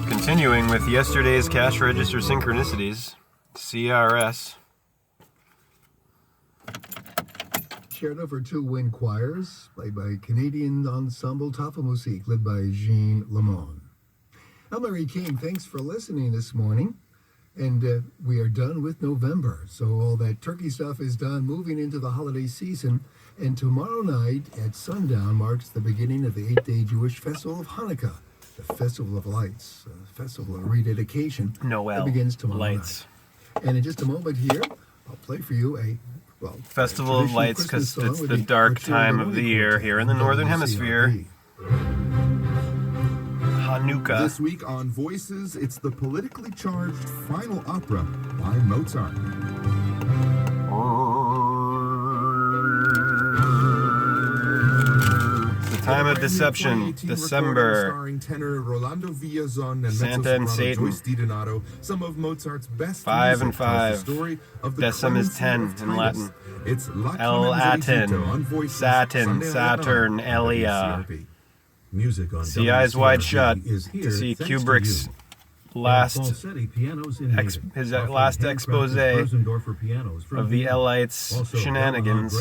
Continuing with yesterday's cash register synchronicities, CRS. Shared over two wind choirs, played by Canadian ensemble Tafa-Musik, led by Jean Lamont. I'm Marie King. Thanks for listening this morning. And we are done with November. So all that turkey stuff is done, moving into the holiday season. And tomorrow night at sundown marks the beginning of the 8-day Jewish festival of Hanukkah, the Festival of Lights, a festival of rededication. Noel. That begins tomorrow Lights. night. And in just a moment here, I'll play for you a Festival of Lights, because it's the dark time of the year here in the Northern Hemisphere. Hanukkah. This week on Voices, it's the politically charged final opera by Mozart. The time of deception, December. Starring tenor Rolando Villazon and Santa and Satan. Joyce DiDonato, some of Mozart's best 5 and music tells 5. the story of the Decim is clemency 10 of in Titus. Latin. It's La L-Atin, on Voices, Satin, Sunday Saturn, on Elia. WCRP. Music on See Eyes Wide WCRP Shut is to here see thanks to Kubrick's you. last his last expose of the Elites shenanigans,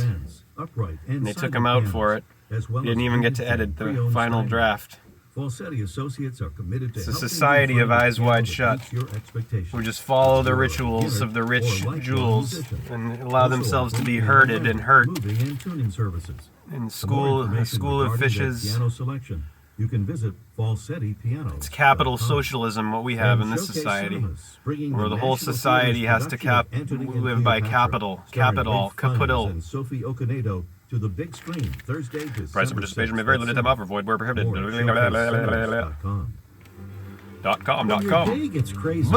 and they took him out for it. He didn't even get to edit the final draft. Falsetti Associates are committed to It's a helping society you of find eyes the wide piano shut, that meets your expectations. who just follow the You're a rituals beginner of the or rich lifelong jewels musician. and allow Also themselves to offering be piano herded and hurt moving and tuning services. in For more school, a information school of regarding their fishes. Piano selection. You can visit Falsetti Piano. It's capital socialism, what we have in this society, where the whole society has to live by capital, capital. Sophie Okonedo to the big screen Thursday. Price of participation may vary, limited time offer, void where prohibited. .com. When your day gets crazy.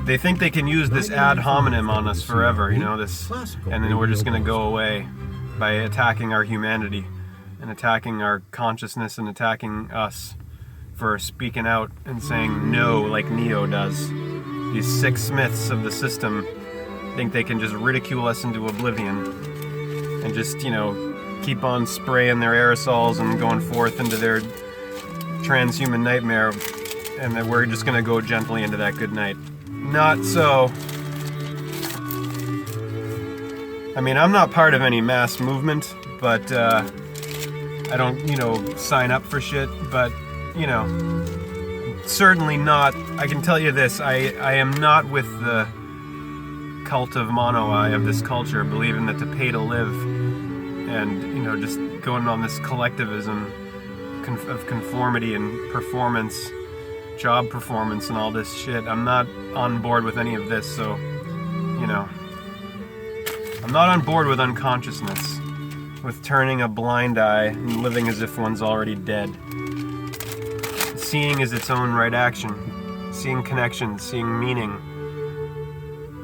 They think they can use this ad hominem on us forever, you know, this, and then we're just going to go away by attacking our humanity and attacking our consciousness and attacking us for speaking out and saying no like Neo does. These sick smiths of the system think they can just ridicule us into oblivion and just, you know, keep on spraying their aerosols and going forth into their transhuman nightmare, and that we're just going to go gently into that good night. Not so. I mean, I'm not part of any mass movement, but I don't, you know, sign up for shit, but, you know, certainly not. I can tell you this, I am not with the cult of mono-eye of this culture, believing that to pay to live and, you know, just going on this collectivism of conformity and performance, job performance and all this shit. I'm not on board with any of this, so, you know, I'm not on board with unconsciousness, with turning a blind eye and living as if one's already dead. Seeing is its own right action, seeing connections, seeing meaning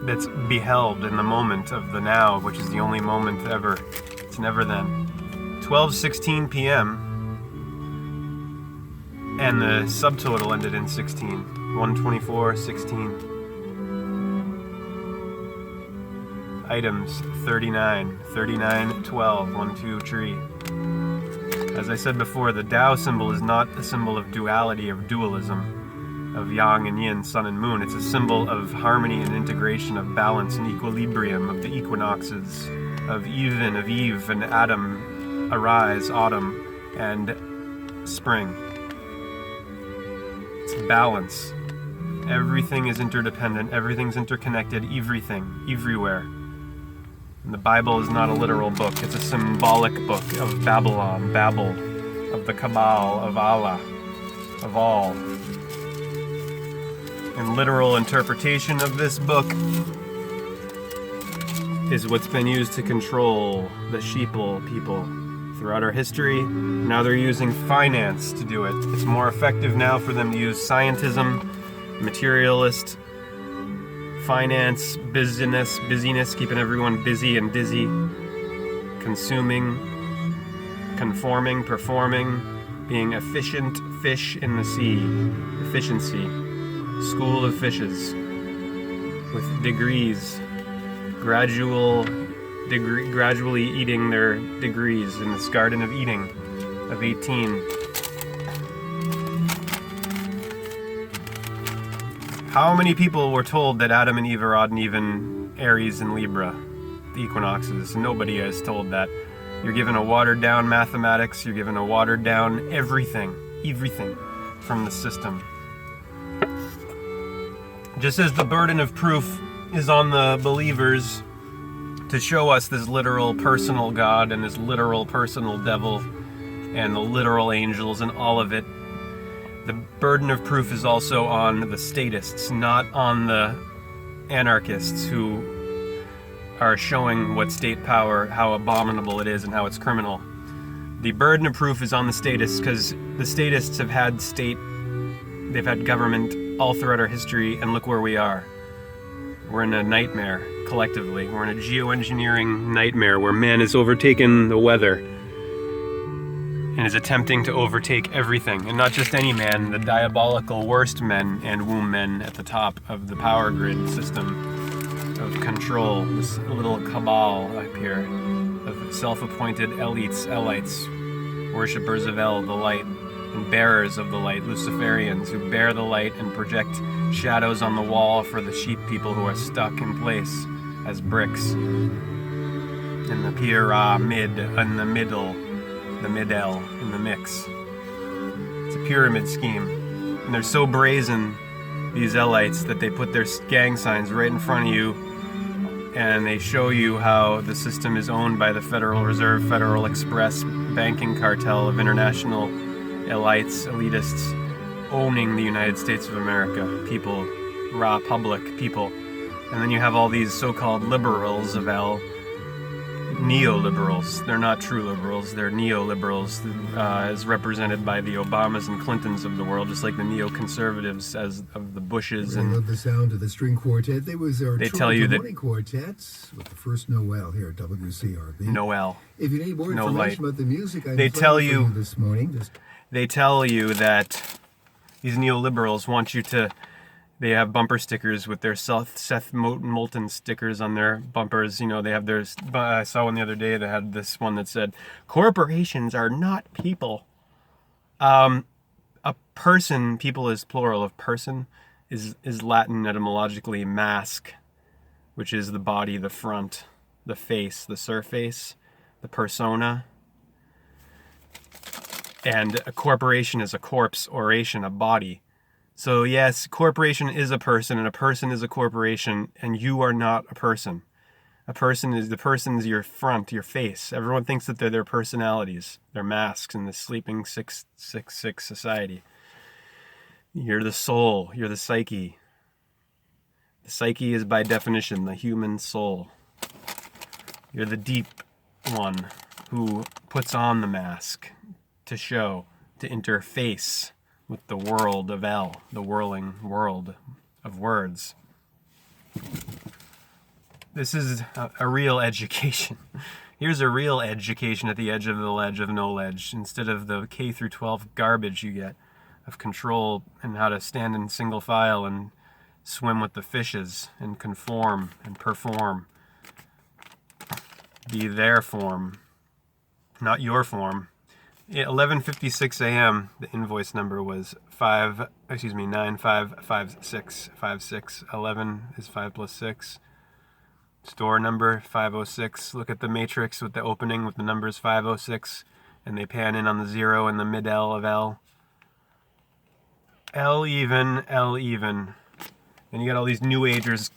that's beheld in the moment of the now, which is the only moment ever. It's never then. 12:16 p.m. and the subtotal ended in 16. 124:16. Items 39, 12, 1, 2, 3. As I said before, the Tao symbol is not a symbol of duality, of dualism, of yang and yin, sun and moon. It's a symbol of harmony and integration, of balance and equilibrium, of the equinoxes, of even, of Eve and Adam, arise, autumn, and spring. It's balance. Everything is interdependent, everything's interconnected, everything, everywhere. And the Bible is not a literal book, it's a symbolic book of Babylon, Babel, of the Cabal, of Allah, of all. And literal interpretation of this book is what's been used to control the sheeple people throughout our history. Now they're using finance to do it. It's more effective now for them to use scientism, materialist, finance, busyness, keeping everyone busy and dizzy, consuming, conforming, performing, being efficient, fish in the sea, efficiency, school of fishes. with degrees, gradually eating their degrees in this Garden of Eating of 18. How many people were told that Adam and Eve are odd and even Aries and Libra, the equinoxes? Nobody is told that. You're given a watered down mathematics, you're given a watered down everything from the system. Just as the burden of proof is on the believers to show us this literal personal God and this literal personal devil and the literal angels and all of it, the burden of proof is also on the statists, not on the anarchists who are showing what state power, how abominable it is and how it's criminal. The burden of proof is on the statists because the statists have had they've had government all throughout our history, and look where we are. We're in a nightmare, collectively. We're in a geoengineering nightmare where man has overtaken the weather and is attempting to overtake everything. And not just any man, the diabolical worst men and womb men at the top of the power grid system of control. This little cabal up here of self-appointed elites, worshippers of El, the light, and bearers of the light, Luciferians who bear the light and project shadows on the wall for the sheep people who are stuck in place as bricks in the pyramid, in the middle, the middle, in the mix. It's a pyramid scheme. And they're so brazen, these elites, that they put their gang signs right in front of you and they show you how the system is owned by the Federal Reserve, Federal Express banking cartel of international elites, elitists, owning the United States of America, people, raw public people. And then you have all these so-called liberals of El, neoliberals. They're not true liberals, they're neoliberals, as represented by the Obamas and Clintons of the world, just like the neoconservatives as of the Bushes. I And love the sound of the string quartet. They tell you that morning quartets with the first Noel here at WCRB. Noel. If you need more No information light. about the music I'm They playing tell for you- this morning, just They tell you that these neoliberals want you to. They have bumper stickers with their Seth Moulton stickers on their bumpers. You know, they have their. I saw one the other day that had this one that said, "Corporations are not people." A person, people is plural of person, is Latin etymologically mask, which is the body, the front, the face, the surface, the persona. And a corporation is a corpse, oration, a body. So yes, corporation is a person, and a person is a corporation, and you are not a person. The person's your front, your face. Everyone thinks that they're their personalities, their masks in this sleeping 666 society. You're the soul, you're the psyche. The psyche is by definition the human soul. You're the deep one who puts on the mask to show, to interface with the world of El, the whirling world of words. This is a real education. Here's a real education at the edge of the ledge of knowledge, instead of the K through 12 garbage you get of control and how to stand in single file and swim with the fishes and conform and perform. Be their form, not your form. At 11:56 a.m., the invoice number was 955656. 11 is 5 plus 6. Store number 506. Look at the matrix with the opening with the numbers 506, and they pan in on the 0 in the mid-L of L. L even. And you got all these new agers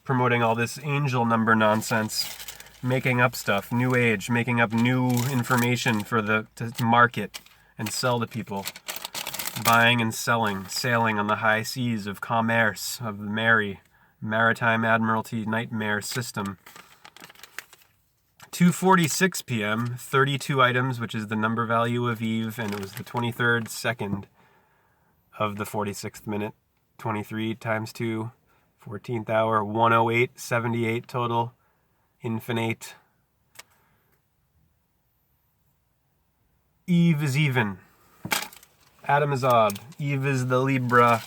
promoting all this angel number nonsense. Making up stuff, new age, making up new information to market and sell to people. Buying and selling, sailing on the high seas of commerce, of the maritime admiralty nightmare system. 2:46 p.m., 32 items, which is the number value of Eve, and it was the 23rd second of the 46th minute. 23 times 2, 14th hour, 108.78 total. Infinite. Eve is even. Adam is odd. Eve is the Libra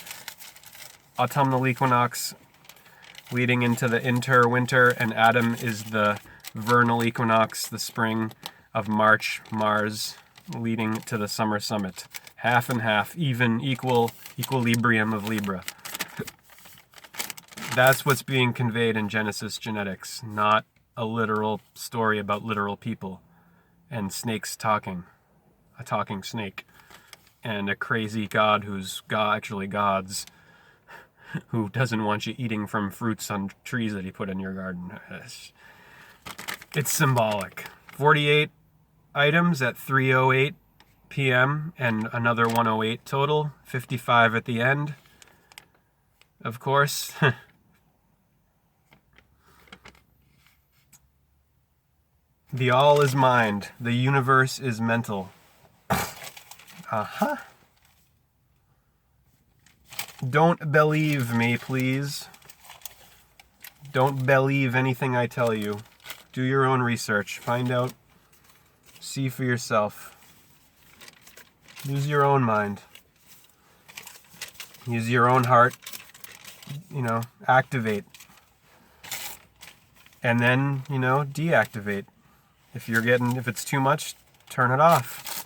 autumnal equinox leading into the inter-winter, and Adam is the vernal equinox, the spring of March, Mars, leading to the summer summit. Half and half, even, equal, equilibrium of Libra. That's what's being conveyed in Genesis genetics, not a literal story about literal people and snakes talking, a talking snake, and a crazy god who's actually God's, who doesn't want you eating from fruits on trees that he put in your garden. It's symbolic. 48 items at 3:08 p.m. and another 108 total. 55 at the end, of course. The all is mind. The universe is mental. Uh-huh. Don't believe me, please. Don't believe anything I tell you. Do your own research. Find out. See for yourself. Use your own mind. Use your own heart. Activate. And then, deactivate. If it's too much, turn it off.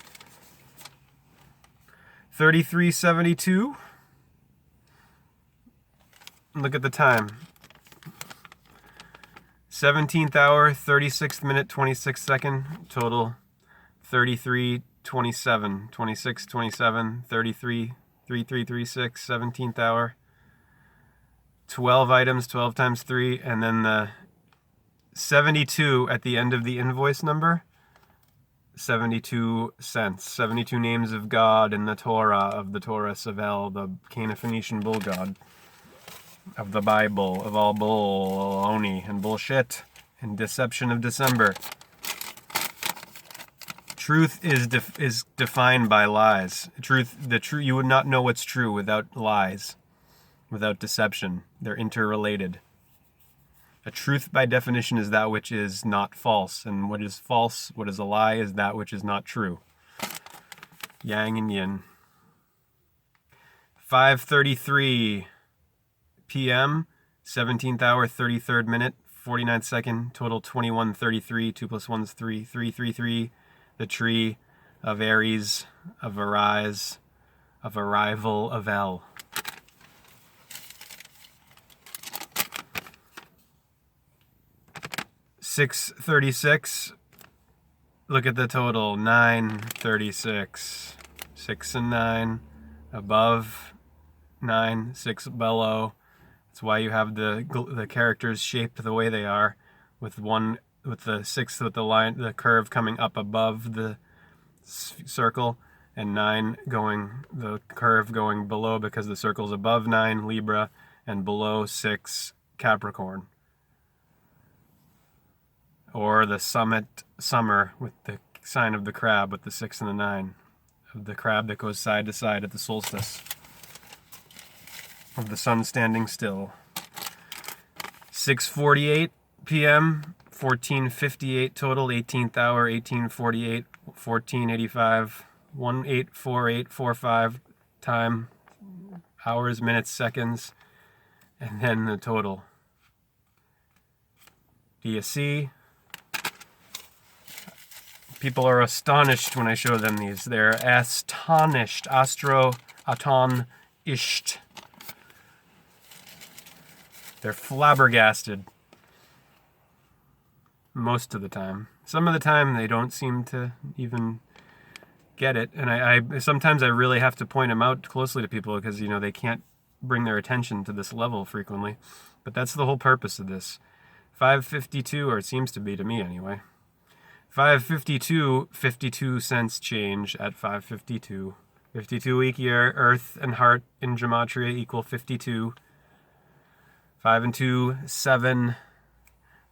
33:72. Look at the time. 17th hour, 36th minute, 26th second. Total 33:27, 26, 27, 33, 3336, 17th hour. 12 items, 12 times 3, and then the 72 at the end of the invoice number. 72 cents. 72 names of God in the Torah of the Taur-us of El, the Cana-Phoenician bull god of the Bible, of all bull, baloney, and bullshit, and deception of December. Truth is defined by lies. You would not know what's true without lies, without deception. They're interrelated. A truth by definition is that which is not false, and what is false, what is a lie, is that which is not true. Yang and yin. 5:33 p.m., 17th hour, 33rd minute, 49th second, total 21:33, 2 plus 1 is 3, 333, the tree of Aries, of Arise, of Arrival of El. 6:36. Look at the total. 9:36. 6 and 9 above 9, 6 below. That's why you have the characters shaped the way they are, with the 6 with the curve coming up above the circle, and 9 the curve going below because the circle's above 9 Libra and below 6 Capricorn. Or the summer with the sign of the crab with the 6 and the 9. Of the crab that goes side to side at the solstice. Of the sun standing still. 6:48 p.m., 14:58 total, 18th hour, 18:48, 14:85, 184845 time, hours, minutes, seconds, and then the total. Do you see? People are astonished when I show them these. They're astonished. Astro-aton-ished. They're flabbergasted. Most of the time. Some of the time they don't seem to even get it. And I sometimes I really have to point them out closely to people because, they can't bring their attention to this level frequently. But that's the whole purpose of this. 5:52, or it seems to be to me anyway. 5:52, 52 cents change at 5:52. 52-week year, Earth and Heart in Gematria equal 52. 5 and 2, 7.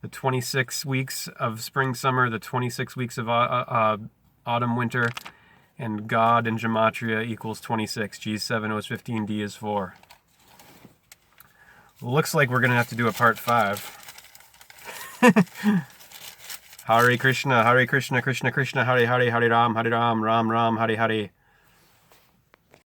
The 26 weeks of spring, summer, the 26 weeks of autumn, winter, and God in Gematria equals 26. G is 7, O is 15, D is 4. Looks like we're going to have to do a part 5. Hare Krishna, Krishna Krishna, Hare Hare, Hare Ram, Ram Ram, Hare Hare.